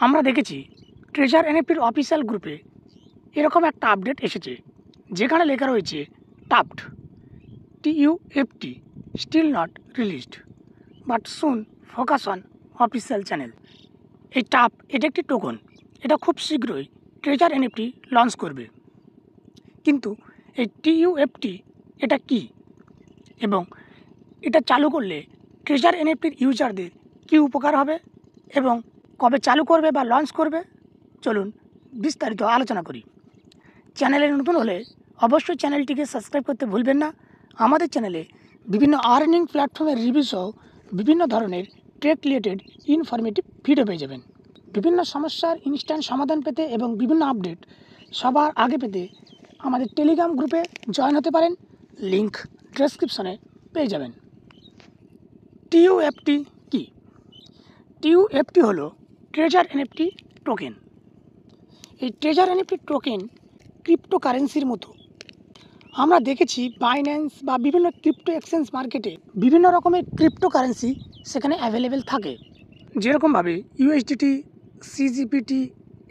আমরা দেখেছি treasure এনএফটির official গ্রুপে এরকম একটা আপডেট এসেছে, যেখানে লেখা রয়েছে TUFT TUFT still not released but soon focus on official channel. এই টাফ এটা একটি টোকন, এটা খুব শীঘ্রই ট্রেজার এনএফটি লঞ্চ করবে। কিন্তু এই TUFT এটা কি এবং এটা চালু করলে ট্রেজার এনএফটির ইউজারদের কী উপকার হবে এবং কবে চালু করবে বা লঞ্চ করবে, চলুন বিস্তারিত আলোচনা করি। চ্যানেলে নতুন হলে অবশ্যই চ্যানেলটিকে সাবস্ক্রাইব করতে ভুলবেন না। আমাদের চ্যানেলে বিভিন্ন আর্নিং প্ল্যাটফর্মের রিভিউ সহ বিভিন্ন ধরনের টেক রিলেটেড ইনফরমেটিভ ভিডিও পেয়ে যাবেন। বিভিন্ন সমস্যার ইনস্ট্যান্ট সমাধান পেতে এবং বিভিন্ন আপডেট সবার আগে পেতে আমাদের টেলিগ্রাম গ্রুপে জয়েন হতে পারেন, লিংক ডেসক্রিপশনে পেয়ে যাবেন। TUFT কি? TUFT হলো ট্রেজার এনএফটি টোকেন। এই ট্রেজার এনএফটি টোকেন ক্রিপ্টোকারেন্সির মতো। আমরা দেখেছি বাইন্যান্স বা বিভিন্ন ক্রিপ্টো এক্সচেঞ্জ মার্কেটে বিভিন্ন রকমের ক্রিপ্টোকারেন্সি সেখানে অ্যাভেলেবেল থাকে, যেরকমভাবে USDT, CGPT,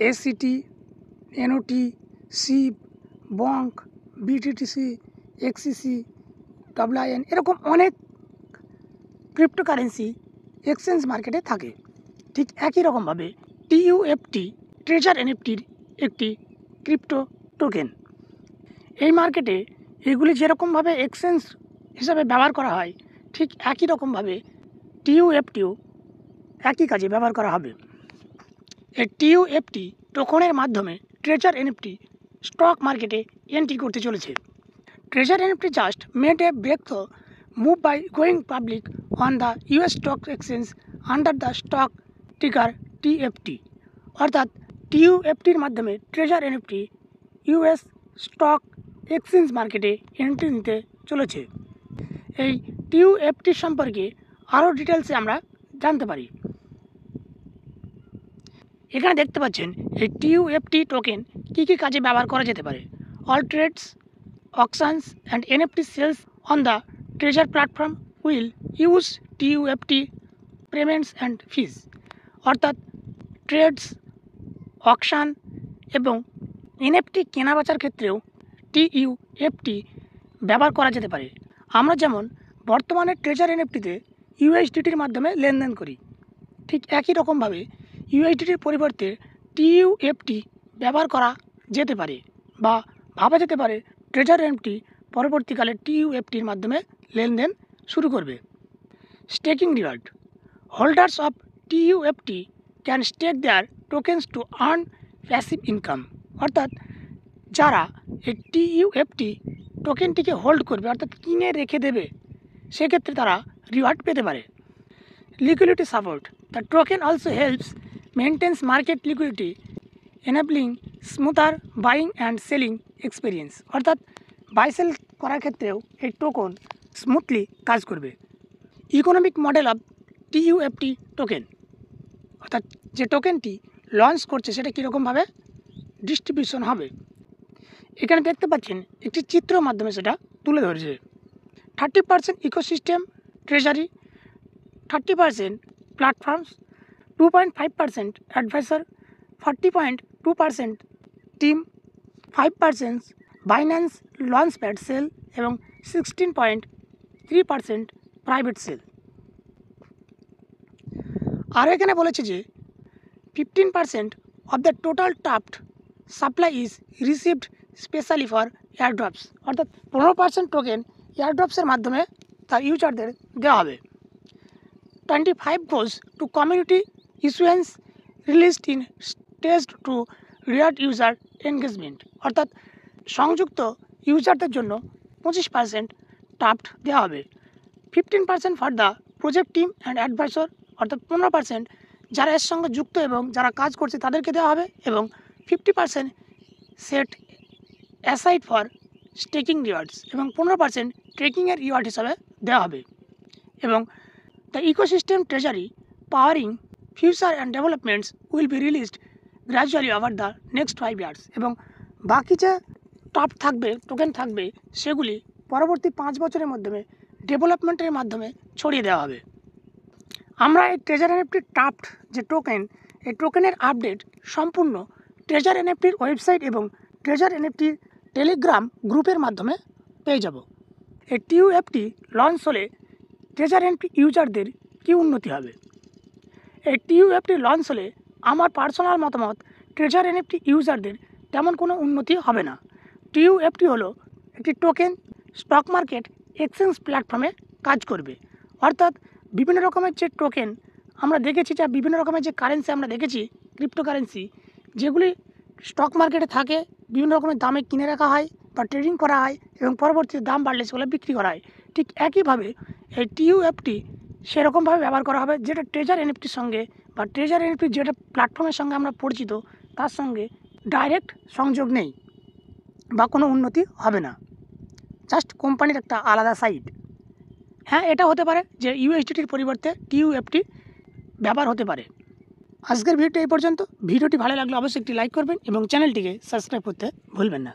ACT, NOT, SIB, BONK, BTTC, XCC, WIN, এরকম অনেক ক্রিপ্টোকারেন্সি এক্সচেঞ্জ মার্কেটে থাকে। ঠিক একই রকমভাবে TUFT ট্রেজার এনএফটির একটি ক্রিপ্টো টোকেন। এই মার্কেটে এগুলি যেরকমভাবে এক্সচেঞ্জ হিসাবে ব্যবহার করা হয়, ঠিক একই রকমভাবে TUFTও একই কাজে ব্যবহার করা হবে। এই TUFT টোকনের মাধ্যমে ট্রেজার এনএফটি স্টক মার্কেটে এন্ট্রি করতে চলেছে। Treasure NFT just made a breakthrough move by going public on the US stock exchange under the stock ticker TFT। অর্থাৎ TUFTর মাধ্যমে Treasure NFT US stock exchange মার্কেটে entry নিতে চলেছে। এই TUFT সম্পর্কে আরও ডিটেলসে আমরা জানতে পারি। এখানে দেখতে পাচ্ছেন এই TUFT টোকেন কী কী কাজে ব্যবহার করা যেতে পারে। All trades, auctions and NFT sales on the treasure platform will use TUFT payments and fees. অর্থাৎ ট্রেডস, অকশন এবং NFT কেনাবেচার ক্ষেত্রেও TUFT ব্যবহার করা যেতে পারে। আমরা যেমন বর্তমানে ট্রেজার এনএফটিতে USDTর মাধ্যমে লেনদেন করি, ঠিক একই রকমভাবে USDTর পরিবর্তে TUFT ব্যবহার করা যেতে পারে বা ভাবা যেতে পারে ট্রেজার এনএফটি পরবর্তীকালে TUFTর মাধ্যমে লেনদেন শুরু করবে। Staking reward, holders of TUFT can stake their tokens to earn passive income. অর্থাৎ যারা এই TUFT টোকেনটিকে হোল্ড করবে, অর্থাৎ কিনে রেখে দেবে, সেক্ষেত্রে তারা রিওয়ার্ড পেতে পারে। Liquidity support, the token also helps maintains market liquidity enabling smoother buying and selling experience. অর্থাৎ বাই সেল করার ক্ষেত্রেও এই টোকন স্মুথলি কাজ করবে। Economic model of TUFT token, অর্থাৎ যে টোকেনটি লঞ্চ করছে সেটা কীরকমভাবে ডিস্ট্রিবিউশন হবে। এখানে দেখতে পাচ্ছেন একটি চিত্রের মাধ্যমে সেটা তুলে ধরেছে। 30% ecosystem treasury, 30% platforms, 2.5% advisor, 40.2% team, 5% Binance launchpad sale এবং 16.3% প্রাইভেট সেল। আর এখানে বলেছে যে 15% of the total TUFT supply is received specially for airdrops. অর্থাৎ 15% টোকেন এয়ারড্রপসের মাধ্যমে তার ইউজারদের দেওয়া হবে। 25 goes to community issuance released in staged to reward user engagement। অর্থাৎ সংযুক্ত ইউজারদের জন্য 25% টাফট দেওয়া হবে। 15% for the project team and adviser, অর্থাৎ 15% যারা এর সঙ্গে যুক্ত এবং যারা কাজ করছে তাদেরকে দেওয়া হবে, এবং 50% set aside for staking rewards, এবং 15% ট্রেকিংয়ের রিওয়ার্ড হিসাবে দেওয়া হবে। এবং the ecosystem treasury powering future and developments will be released gradually over the next 5 years। এবং বাকি যে টাফট থাকবে, টোকেন থাকবে, সেগুলি পরবর্তী 5 বছরের মাধ্যমে ডেভেলপমেন্টের মাধ্যমে ছড়িয়ে দেওয়া হবে। আমরা এই ট্রেজার এনএফটি টাফট যে টোকেন, এই টোকেনের আপডেট সম্পূর্ণ ট্রেজার এনএফটির ওয়েবসাইট এবং ট্রেজার এনএফটির টেলিগ্রাম গ্রুপের মাধ্যমে পেয়ে যাব। এই টিইউএফটি লঞ্চ হলে ট্রেজার এনএফটি ইউজারদের কী উন্নতি হবে? এই টিইউএফটি লঞ্চ হলে আমার পার্সোনাল মতামত, ট্রেজার এনএফটি ইউজারদের তেমন কোনো উন্নতি হবে না। টিইউএফটি হলো একটি টোকেন, স্টক মার্কেট এক্সচেঞ্জ প্ল্যাটফর্মে কাজ করবে। অর্থাৎ বিভিন্ন রকমের যে টোকেন আমরা দেখেছি, যা বিভিন্ন রকমের যে কারেন্সি আমরা দেখেছি, ক্রিপ্টোকারেন্সি, যেগুলি স্টক মার্কেটে থাকে, বিভিন্ন রকমের দামে কিনে রাখা হয় বা ট্রেডিং করা হয় এবং পরবর্তীতে দাম বাড়লে সেগুলো বিক্রি করা হয়। ঠিক একইভাবে এই টিইউএফটি সেরকমভাবে ব্যবহার করা হবে, যেটা ট্রেজার এনএফটির সঙ্গে বা ট্রেজার এনএফটি যেটা প্ল্যাটফর্মের সঙ্গে আমরা পরিচিত তার সঙ্গে ডাইরেক্ট সংযোগ নেই বা কোনো উন্নতি হবে না, জাস্ট কোম্পানির একটা আলাদা সাইট। হ্যাঁ, এটা হতে পারে যে ইউএসডিটির পরিবর্তে টিইউএফটি ব্যবহার হতে পারে। আজকের ভিডিওটি এই পর্যন্ত। ভিডিওটি ভালো লাগলে অবশ্যই একটি লাইক করবেন এবং চ্যানেলটিকে সাবস্ক্রাইব করতে ভুলবেন না।